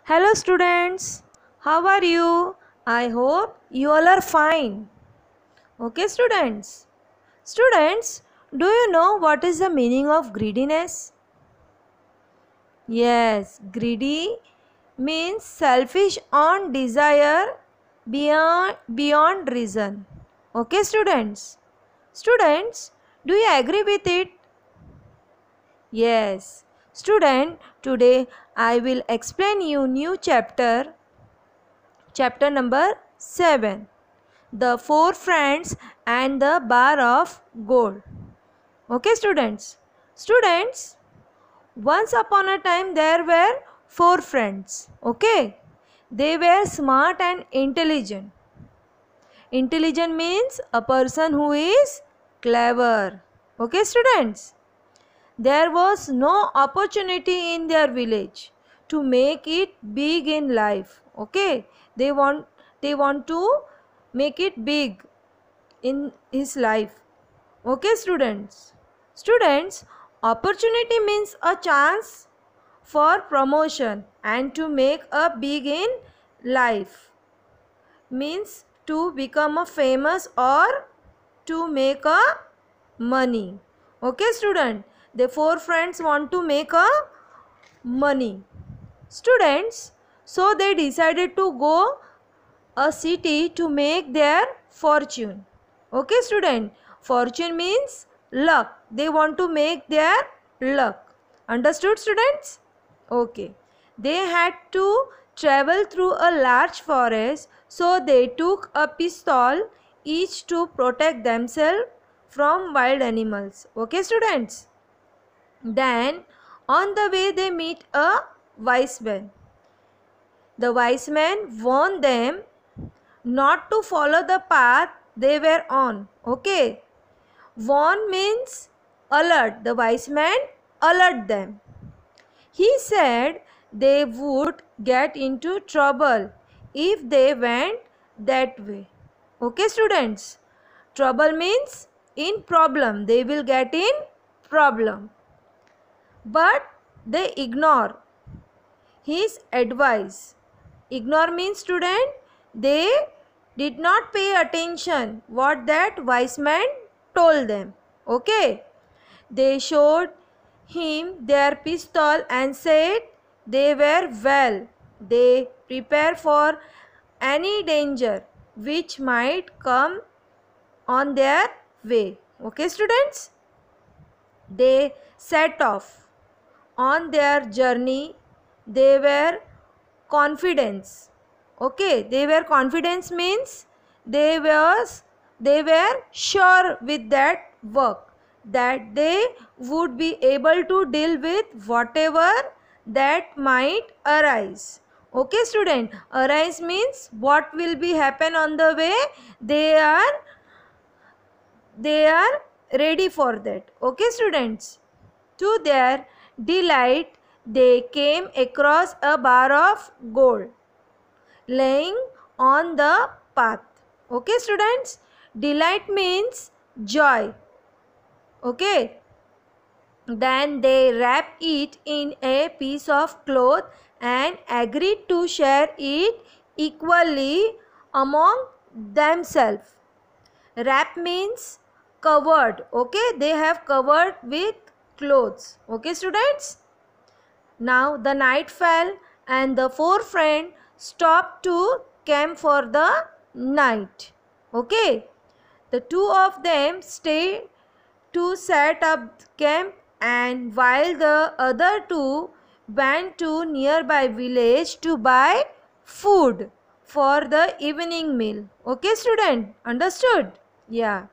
Hello students, how are you? I hope you all are fine. Okay students. Students, do you know what is the meaning of greediness? Yes, greedy means selfish on desire beyond reason. Okay students. Students, do you agree with it? Yes. Student, today I will explain you new chapter number 7, the four friends and the bar of gold. Okay students, once upon a time there were four friends. Okay, they were smart and intelligent. Intelligent means a person who is clever. Okay students, there was no opportunity in their village to make it big in life. Okay, they want to make it big in his life. Okay students, opportunity means a chance for promotion and to make a big in life, means to become a famous or to make a money. Okay student, the four friends want to make a money. Students, so they decided to go a city to make their fortune. Okay student, fortune means luck. They want to make their luck. Understood students? Okay. They had to travel through a large forest, so they took a pistol each to protect themselves from wild animals. Okay students? Then on the way they meet a wise man. The wise man warned them not to follow the path they were on. Okay. Warn means alert. The wise man alert them. He said they would get into trouble if they went that way. Okay students. Trouble means in problem. They will get in problem. But they ignore his advice. Ignore means student, they did not pay attention what that wise man told them. Okay. They showed him their pistol and said they were well. They prepare for any danger which might come on their way. Okay students. They set off on their journey. They were confidence. Okay, they were confidence means they were sure with that work that they would be able to deal with whatever that might arise. Okay student, arise means what will be happen on the way. They are ready for that. Okay students, to their delight they came across a bar of gold laying on the path. Okay students, delight means joy. Okay, then they wrapped it in a piece of cloth and agreed to share it equally among themselves. Wrap means covered. Okay, they have covered with clothes. Okay students, now the night fell and the four friends stopped to camp for the night. Okay, the two of them stayed to set up camp, and while the other two went to nearby village to buy food for the evening meal. Okay student, understood? Yeah.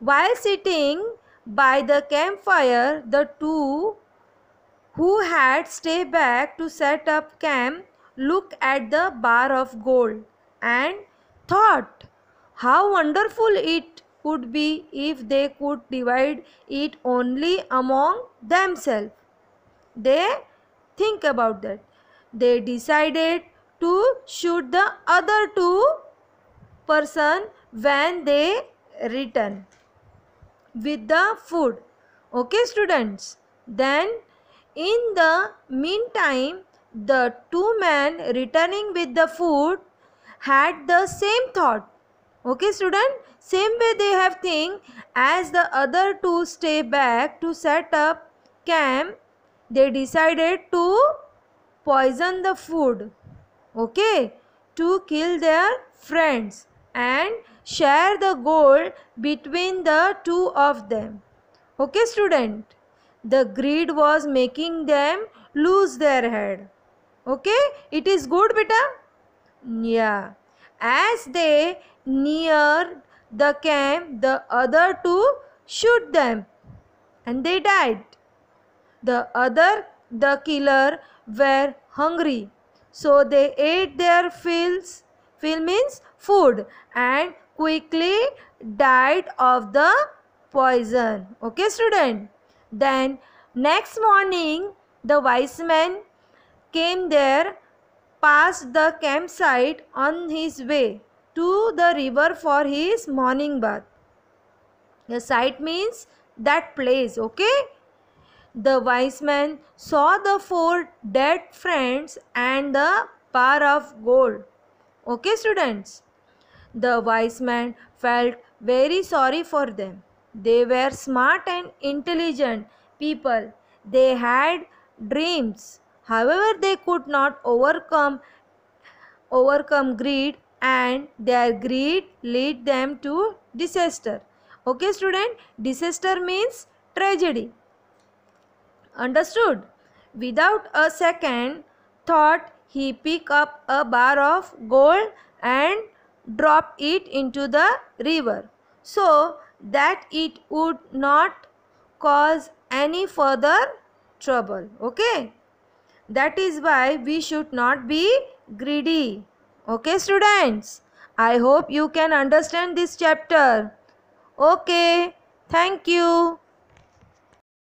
While sitting by the campfire, the two who had stayed back to set up camp looked at the bar of gold and thought how wonderful it would be if they could divide it only among themselves. They think about that. They decided to shoot the other two person when they return with the food. Okay students, then in the meantime The two men returning with the food had the same thought. Okay, student? Same way they have think. As the other two stay back to set up camp, they decided to poison the food. Okay, to kill their friends and share the gold between the two of them. Okay, student? The greed was making them lose their head. Okay, it is good, beta? Yeah. As they neared the camp, the other two shoot them and they died. The killer, were hungry. So they ate their fills, fill means food, and quickly died of the poison. Okay, student? Then next morning, the wise man came there, passed the campsite on his way to the river for his morning bath. The site means that place, okay? The wise man saw the four dead friends and the bar of gold. Okay, students? The wise man felt very sorry for them. They were smart and intelligent people. They had dreams. However, they could not overcome greed, and their greed led them to disaster. Okay, student? Disaster means tragedy. Understood? Without a second thought, he picked up a bar of gold and dropped it into the river so that it would not cause any further trouble. Okay? That is why we should not be greedy. Okay, students? I hope you can understand this chapter. Okay, thank you.